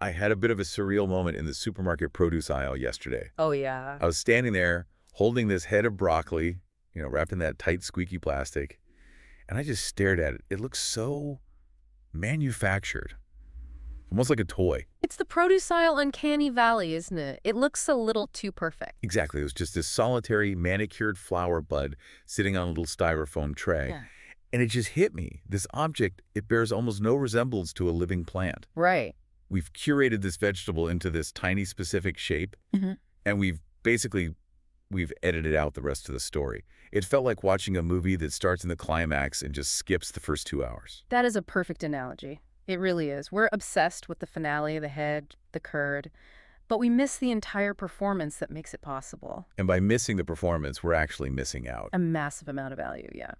I had a bit of a surreal moment in the supermarket produce aisle yesterday. Oh, yeah. I was standing there holding this head of broccoli, wrapped in that tight, squeaky plastic, and I just stared at it. It looked so manufactured, almost like a toy. It's the produce aisle uncanny valley, isn't it? It looks a little too perfect. Exactly. It was just this solitary, manicured flower bud sitting on a little styrofoam tray. Yeah. And it just hit me. This object, it bears almost no resemblance to a living plant. Right. We've curated this vegetable into this tiny specific shape, and we've edited out the rest of the story. It felt like watching a movie that starts in the climax and just skips the first 2 hours. That is a perfect analogy. It really is. We're obsessed with the finale, the head, the curd, but we miss the entire performance that makes it possible. And by missing the performance, we're actually missing out. A massive amount of value, yeah.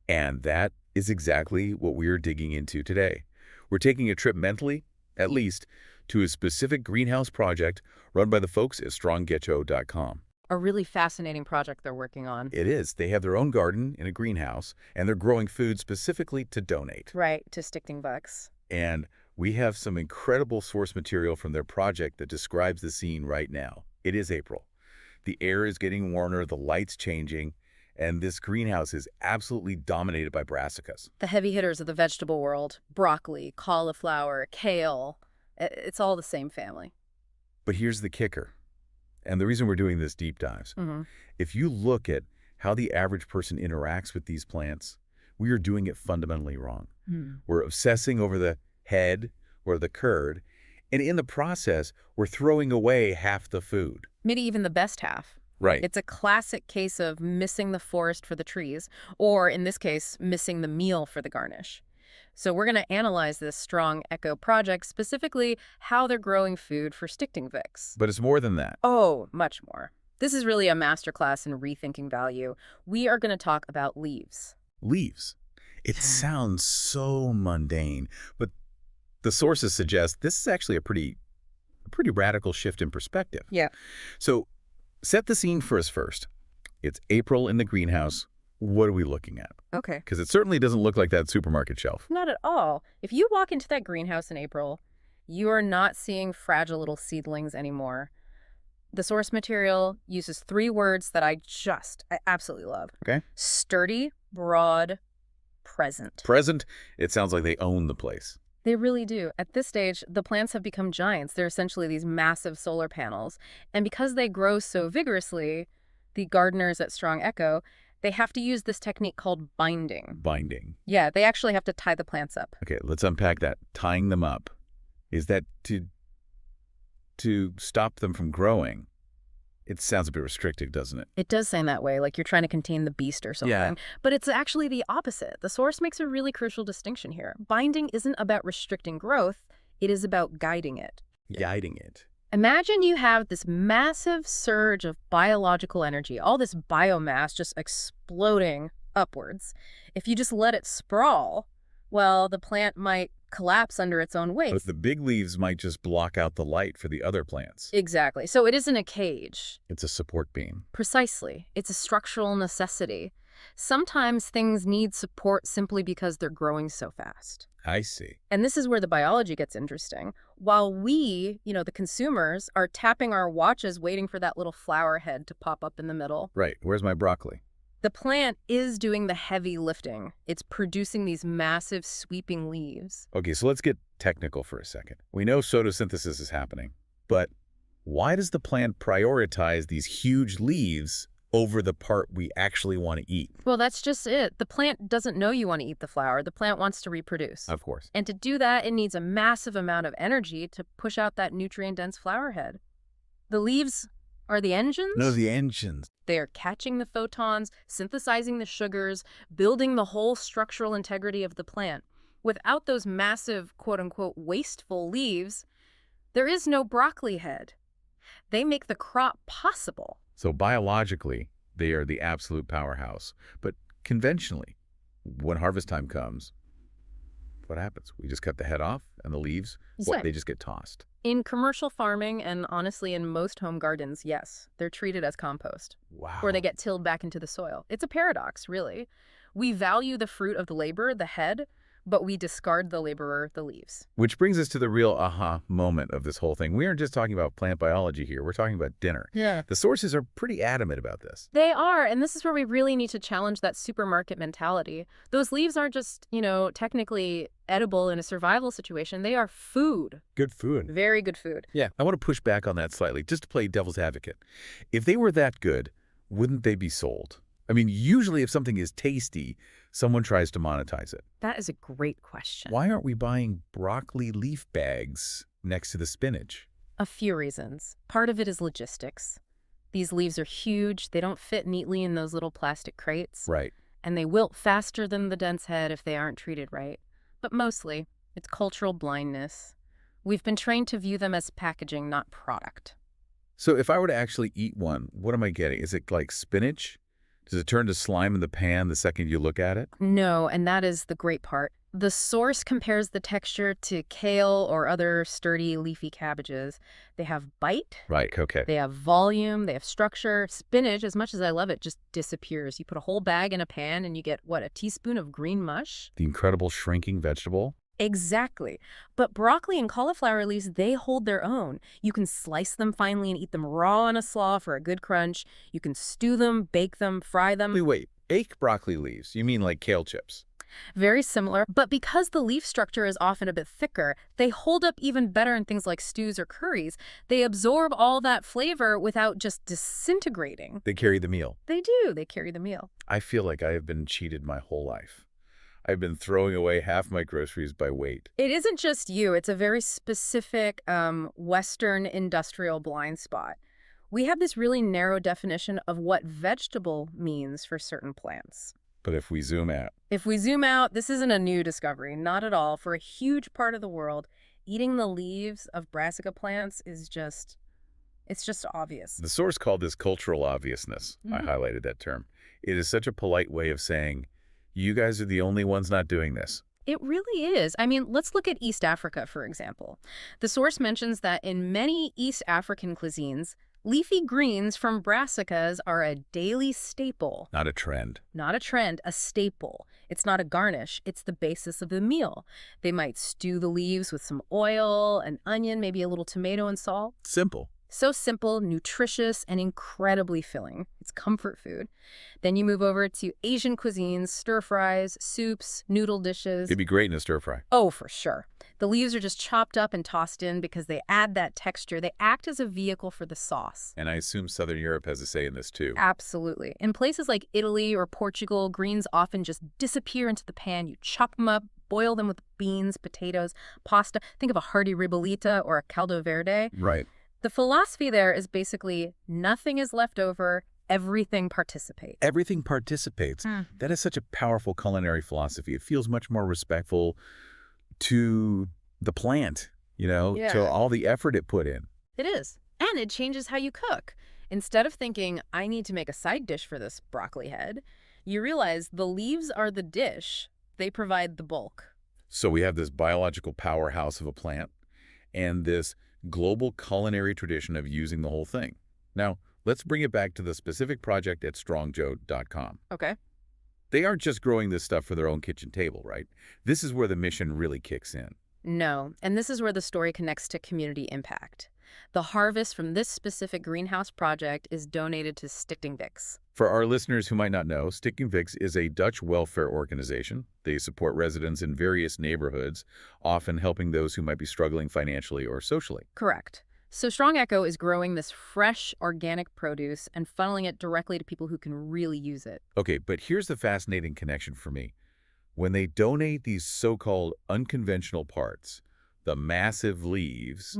And that is exactly what we're digging into today. We're taking a trip mentally, at least, to a specific greenhouse project run by the folks at StrongEcho.com. A really fascinating project they're working on. It is. They have their own garden in a greenhouse, and they're growing food specifically to donate. Right, to sticking bucks. And we have some incredible source material from their project that describes the scene right now. It is April. The air is getting warmer, the light's changing, and this greenhouse is absolutely dominated by brassicas. The heavy hitters of the vegetable world, broccoli, cauliflower, kale, it's all the same family. But here's the kicker, and the reason we're doing this deep dives. If you look at how the average person interacts with these plants, we are doing it fundamentally wrong. We're obsessing over the head or the curd, and in the process, we're throwing away half the food. Maybe even the best half. Right. It's a classic case of missing the forest for the trees, or in this case, missing the meal for the garnish. So we're going to analyze this StrongEcho project, specifically how they're growing food for sticking-vicks. But it's more than that. Oh, much more. This is really a masterclass in rethinking value. We are going to talk about leaves. Leaves. It sounds so mundane, but the sources suggest this is actually a pretty radical shift in perspective. Yeah. So set the scene for us first. It's April in the greenhouse. What are we looking at? Okay. Because it certainly doesn't look like that supermarket shelf. Not at all. If you walk into that greenhouse in April, you are not seeing fragile little seedlings anymore. The source material uses 3 words that I absolutely love. Okay. Sturdy, broad, present. Present, it sounds like they own the place. They really do. At this stage, the plants have become giants. They're essentially these massive solar panels. And because they grow so vigorously, the gardeners at StrongEcho, they have to use this technique called binding. Binding. Yeah, they actually have to tie the plants up. Okay, let's unpack that. Tying them up. Is that to stop them from growing? It sounds a bit restrictive, doesn't it? It does sound that way, like you're trying to contain the beast or something. Yeah. But it's actually the opposite. The source makes a really crucial distinction here. Binding isn't about restricting growth. It is about guiding it. Guiding it. Imagine you have this massive surge of biological energy, all this biomass just exploding upwards. If you just let it sprawl, well, the plant might collapse under its own weight. But the big leaves might just block out the light for the other plants. Exactly. So it isn't a cage. It's a support beam. Precisely. It's a structural necessity. Sometimes things need support simply because they're growing so fast. I see. And this is where the biology gets interesting. While we, the consumers, are tapping our watches waiting for that little flower head to pop up in the middle, Right. Where's my broccoli? the plant is doing the heavy lifting. It's producing these massive sweeping leaves. Okay, so let's get technical for a second. We know photosynthesis is happening, but why does the plant prioritize these huge leaves over the part we actually want to eat? Well, that's just it. The plant doesn't know you want to eat the flower. The plant wants to reproduce. Of course. And to do that, it needs a massive amount of energy to push out that nutrient-dense flower head. The leaves are the engines? No, the engines. They are catching the photons, synthesizing the sugars, building the whole structural integrity of the plant. Without those massive, quote-unquote, wasteful leaves, there is no broccoli head. They make the crop possible. So biologically, they are the absolute powerhouse. But conventionally, when harvest time comes, what happens? We just cut the head off and the leaves, Same. they just get tossed. In commercial farming, and honestly in most home gardens, yes, they're treated as compost. Wow. Or they get tilled back into the soil. It's a paradox, really. We value the fruit of the labor, the head, but we discard the laborer, the leaves. Which brings us to the real aha moment of this whole thing. We aren't just talking about plant biology here. We're talking about dinner. Yeah. The sources are pretty adamant about this. They are, and this is where we really need to challenge that supermarket mentality. Those leaves aren't just, technically edible in a survival situation. They are food. Good food. Very good food. Yeah, I want to push back on that slightly, just to play devil's advocate. If they were that good, wouldn't they be sold? I mean, usually if something is tasty, someone tries to monetize it. That is a great question. Why aren't we buying broccoli leaf bags next to the spinach? A few reasons. Part of it is logistics. These leaves are huge. They don't fit neatly in those little plastic crates. Right. And they wilt faster than the dense head if they aren't treated right. But mostly, it's cultural blindness. We've been trained to view them as packaging, not product. So if I were to actually eat one, what am I getting? Is it like spinach? Does it turn to slime in the pan the second you look at it? No, and that is the great part. The source compares the texture to kale or other sturdy leafy cabbages. They have bite. Right, okay. They have volume. They have structure. Spinach, as much as I love it, just disappears. You put a whole bag in a pan and you get, a teaspoon of green mush? The incredible shrinking vegetable? Exactly. But broccoli and cauliflower leaves, they hold their own. You can slice them finely and eat them raw on a slaw for a good crunch. You can stew them, bake them, fry them. Wait, baked broccoli leaves? You mean like kale chips? Very similar, but because the leaf structure is often a bit thicker, they hold up even better in things like stews or curries. They absorb all that flavor without just disintegrating. They carry the meal. They do. They carry the meal. I feel like I have been cheated my whole life. I've been throwing away half my groceries by weight. It isn't just you. It's a very specific Western industrial blind spot. We have this really narrow definition of what vegetable means for certain plants. But if we zoom out... If we zoom out, this isn't a new discovery. Not at all. For a huge part of the world, eating the leaves of Brassica plants is just... It's just obvious. The source called this cultural obviousness. I highlighted that term. It is such a polite way of saying, you guys are the only ones not doing this. It really is. I mean, let's look at East Africa, for example. The source mentions that in many East African cuisines, leafy greens from brassicas are a daily staple. Not a trend. Not a trend, a staple. It's not a garnish. It's the basis of the meal. They might stew the leaves with some oil, an onion, maybe a little tomato and salt. Simple. So simple, nutritious, and incredibly filling. It's comfort food. Then you move over to Asian cuisines, stir-fries, soups, noodle dishes. It'd be great in a stir-fry. Oh, for sure. The leaves are just chopped up and tossed in because they add that texture. They act as a vehicle for the sauce. And I assume Southern Europe has a say in this too. Absolutely. In places like Italy or Portugal, greens often just disappear into the pan. You chop them up, boil them with beans, potatoes, pasta. Think of a hearty ribollita or a caldo verde. Right. The philosophy there is basically nothing is left over, everything participates. Everything participates. That is such a powerful culinary philosophy. It feels much more respectful to the plant, to all the effort it put in. It is. And it changes how you cook. Instead of thinking, I need to make a side dish for this broccoli head, you realize the leaves are the dish. They provide the bulk. So we have this biological powerhouse of a plant and this global culinary tradition of using the whole thing. Now, let's bring it back to the specific project at StrongEcho.com. Okay. They aren't just growing this stuff for their own kitchen table, right? This is where the mission really kicks in. No, and this is where the story connects to community impact. The harvest from this specific greenhouse project is donated to Stichting Vix. For our listeners who might not know, Stichting Vix is a Dutch welfare organization. They support residents in various neighborhoods, often helping those who might be struggling financially or socially. Correct. So StrongEcho is growing this fresh, organic produce and funneling it directly to people who can really use it. Okay, but here's the fascinating connection for me. When they donate these so-called unconventional parts, the massive leaves,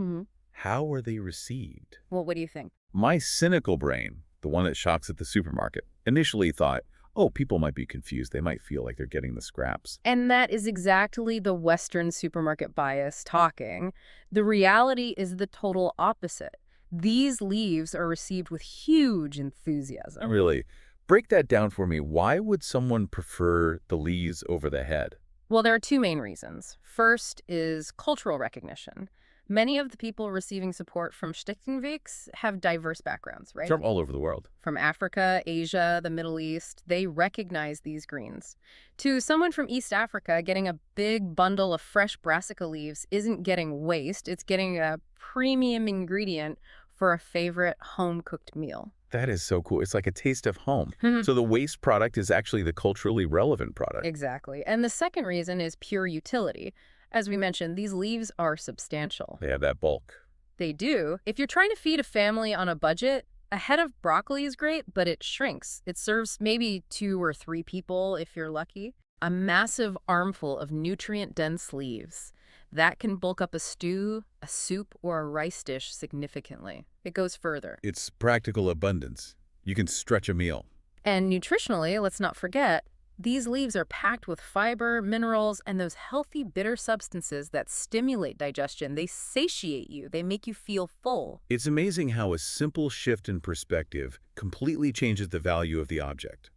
how are they received? Well, what do you think? My cynical brain, the one that shops at the supermarket, initially thought, oh, people might be confused. They might feel like they're getting the scraps. And that is exactly the Western supermarket bias talking. The reality is the total opposite. These leaves are received with huge enthusiasm. Really? Break that down for me. Why would someone prefer the leaves over the head? Well, there are two main reasons. First is cultural recognition. Many of the people receiving support from Stichtingweeks have diverse backgrounds, right? From all over the world. From Africa, Asia, the Middle East, they recognize these greens. To someone from East Africa, getting a big bundle of fresh Brassica leaves isn't getting waste, it's getting a premium ingredient for a favorite home-cooked meal. That is so cool. It's like a taste of home. So the waste product is actually the culturally relevant product. Exactly. And the second reason is pure utility. As we mentioned, these leaves are substantial. They have that bulk. They do. If you're trying to feed a family on a budget, a head of broccoli is great, but it shrinks. It serves maybe 2 or 3 people if you're lucky. A massive armful of nutrient-dense leaves. That can bulk up a stew, a soup, or a rice dish significantly. It goes further. It's practical abundance. You can stretch a meal. And nutritionally, let's not forget, these leaves are packed with fiber, minerals, and those healthy bitter substances that stimulate digestion. They satiate you. They make you feel full. It's amazing how a simple shift in perspective completely changes the value of the object.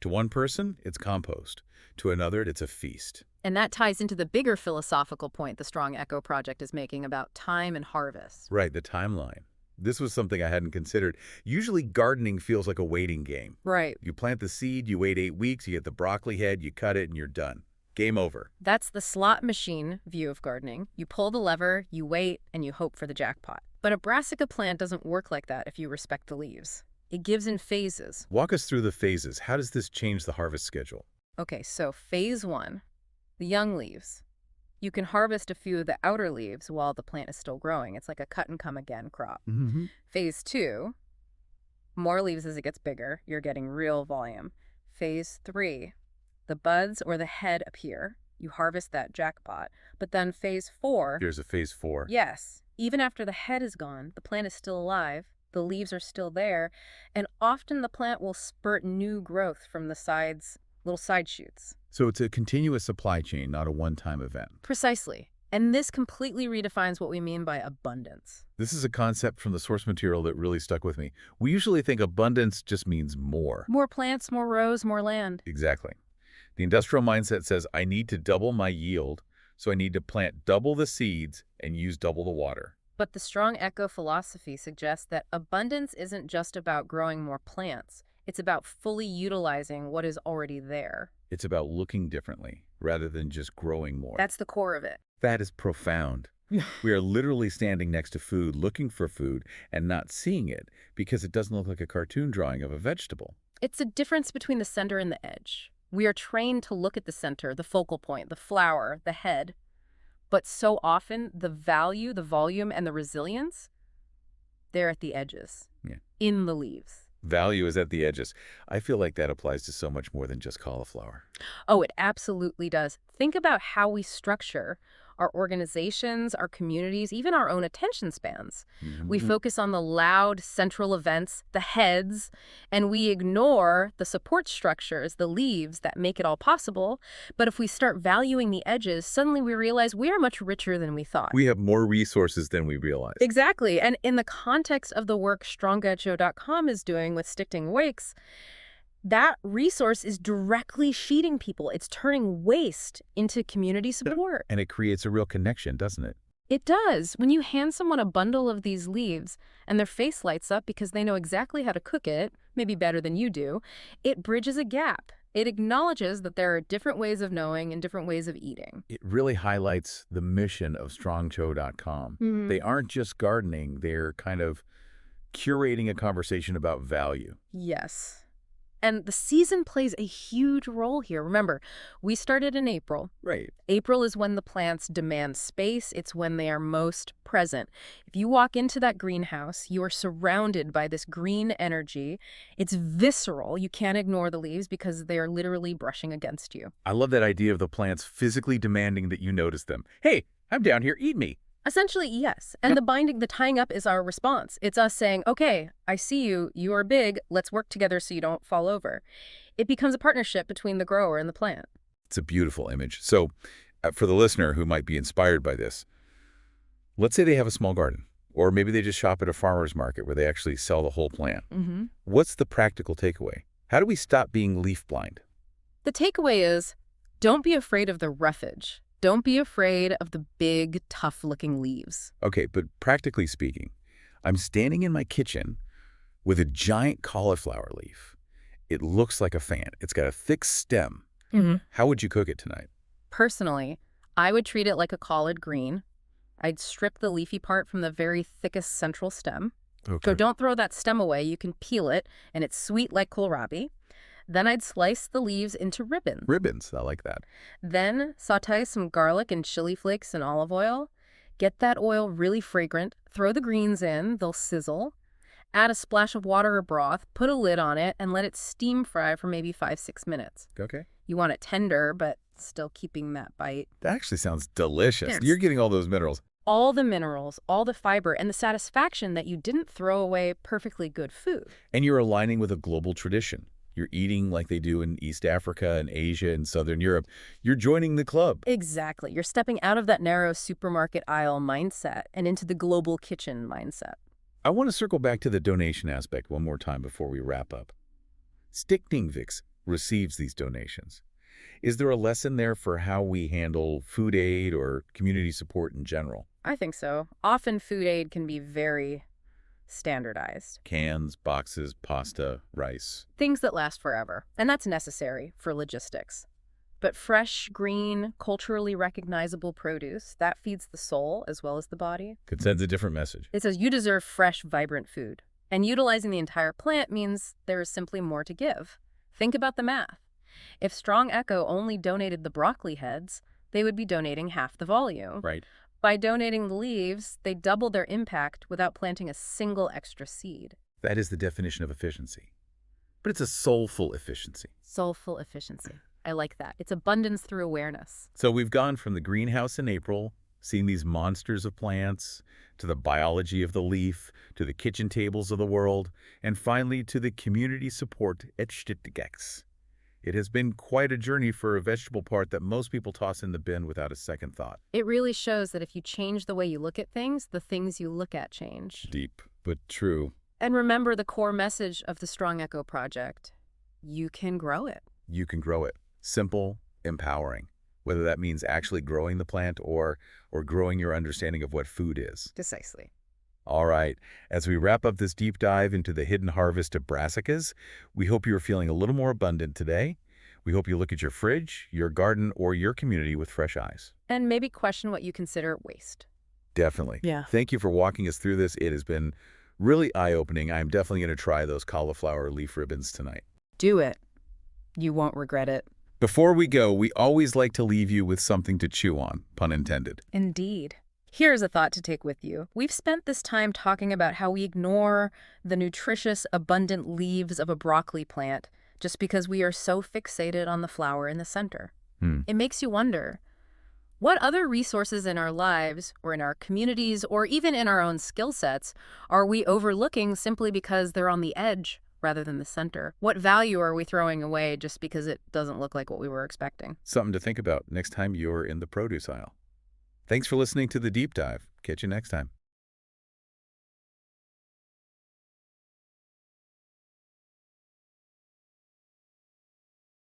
To one person, it's compost. To another, it's a feast. And that ties into the bigger philosophical point the StrongEcho project is making about time and harvest. Right, the timeline. This was something I hadn't considered. Usually gardening feels like a waiting game. Right. You plant the seed, you wait 8 weeks, you get the broccoli head, you cut it, and you're done. Game over. That's the slot machine view of gardening. You pull the lever, you wait, and you hope for the jackpot. But a Brassica plant doesn't work like that if you respect the leaves. It gives in phases. Walk us through the phases. How does this change the harvest schedule? Okay, so phase 1, the young leaves. You can harvest a few of the outer leaves while the plant is still growing. It's like a cut-and-come-again crop. Phase 2, more leaves as it gets bigger. You're getting real volume. Phase 3, the buds or the head appear. You harvest that jackpot. But then phase 4... There's a phase 4. Yes. Even after the head is gone, the plant is still alive. The leaves are still there. And often the plant will spurt new growth from the sides, little side shoots. So it's a continuous supply chain, not a one-time event. Precisely. And this completely redefines what we mean by abundance. This is a concept from the source material that really stuck with me. We usually think abundance just means more. More plants, more rows, more land. Exactly. The industrial mindset says, I need to double my yield, so I need to plant double the seeds and use double the water. But the StrongEcho philosophy suggests that abundance isn't just about growing more plants. It's about fully utilizing what is already there. It's about looking differently rather than just growing more. That's the core of it. That is profound. We are literally standing next to food, looking for food, and not seeing it because it doesn't look like a cartoon drawing of a vegetable. It's a difference between the center and the edge. We are trained to look at the center, the focal point, the flower, the head. But so often, the value, the volume, and the resilience, they're at the edges, in the leaves. Value is at the edges. I feel like that applies to so much more than just cauliflower. Oh, it absolutely does. Think about how we structure our organizations, our communities, even our own attention spans. We focus on the loud central events, the heads, and we ignore the support structures, the leaves that make it all possible. But if we start valuing the edges, suddenly we realize we are much richer than we thought. We have more resources than we realize. Exactly. And in the context of the work StrongEcho.com is doing with Stichtingweeks, that resource is directly feeding people. It's turning waste into community support. And it creates a real connection, doesn't it? It does. When you hand someone a bundle of these leaves and their face lights up because they know exactly how to cook it, maybe better than you do, it bridges a gap. It acknowledges that there are different ways of knowing and different ways of eating. It really highlights the mission of StrongEcho.com. They aren't just gardening, they're kind of curating a conversation about value. Yes. And the season plays a huge role here. Remember, we started in April. Right. April is when the plants demand space. It's when they are most present. If you walk into that greenhouse, you are surrounded by this green energy. It's visceral. You can't ignore the leaves because they are literally brushing against you. I love that idea of the plants physically demanding that you notice them. Hey, I'm down here, eat me. Essentially, yes. And the tying up is our response. It's us saying, okay, I see you, you are big, let's work together so you don't fall over. It becomes a partnership between the grower and the plant. It's a beautiful image. So for the listener who might be inspired by this, let's say they have a small garden, or maybe they just shop at a farmer's market where they actually sell the whole plant. What's the practical takeaway? How do we stop being leaf blind? The takeaway is, don't be afraid of the roughage. Don't be afraid of the big, tough-looking leaves. Okay, but practically speaking, I'm standing in my kitchen with a giant cauliflower leaf. It looks like a fan. It's got a thick stem. How would you cook it tonight? Personally, I would treat it like a collard green. I'd strip the leafy part from the very thickest central stem. Okay. So don't throw that stem away. You can peel it, and it's sweet like kohlrabi. Then I'd slice the leaves into ribbons. Ribbons, I like that. Then saute some garlic and chili flakes in olive oil. Get that oil really fragrant. Throw the greens in. They'll sizzle. Add a splash of water or broth. Put a lid on it and let it steam fry for maybe 5-6 minutes. Okay. You want it tender, but still keeping that bite. That actually sounds delicious. Yes. You're getting all those minerals. All the minerals, all the fiber, and the satisfaction that you didn't throw away perfectly good food. And you're aligning with a global tradition. You're eating like they do in East Africa and Asia and Southern Europe. You're joining the club. Exactly. You're stepping out of that narrow supermarket aisle mindset and into the global kitchen mindset. I want to circle back to the donation aspect one more time before we wrap up. Stickningvix receives these donations. Is there a lesson there for how we handle food aid or community support in general? I think so. Often food aid can be very standardized. Cans, boxes, pasta, rice. Things that last forever. And that's necessary for logistics. But fresh, green, culturally recognizable produce, that feeds the soul as well as the body. It sends a different message. It says you deserve fresh, vibrant food. And utilizing the entire plant means there is simply more to give. Think about the math. If StrongEcho only donated the broccoli heads, they would be donating half the volume. Right. By donating the leaves, they double their impact without planting a single extra seed. That is the definition of efficiency. But it's a soulful efficiency. Soulful efficiency. I like that. It's abundance through awareness. So we've gone from the greenhouse in April, seeing these monsters of plants, to the biology of the leaf, to the kitchen tables of the world, and finally to the community support at StrongEcho. It has been quite a journey for a vegetable part that most people toss in the bin without a second thought. It really shows that if you change the way you look at things, the things you look at change. Deep, but true. And remember the core message of the StrongEcho project. You can grow it. You can grow it. Simple, empowering. Whether that means actually growing the plant or growing your understanding of what food is. Precisely. All right, as we wrap up this deep dive into the hidden harvest of brassicas, we hope you're feeling a little more abundant today. We hope you look at your fridge, your garden, or your community with fresh eyes. And maybe question what you consider waste. Definitely. Yeah. Thank you for walking us through this. It has been really eye-opening. I'm definitely going to try those cauliflower leaf ribbons tonight. Do it. You won't regret it. Before we go, we always like to leave you with something to chew on, pun intended. Indeed. Here's a thought to take with you. We've spent this time talking about how we ignore the nutritious, abundant leaves of a broccoli plant just because we are so fixated on the flower in the center. It makes you wonder, what other resources in our lives or in our communities or even in our own skill sets are we overlooking simply because they're on the edge rather than the center? What value are we throwing away just because it doesn't look like what we were expecting? Something to think about next time you're in the produce aisle. Thanks for listening to The Deep Dive. Catch you next time.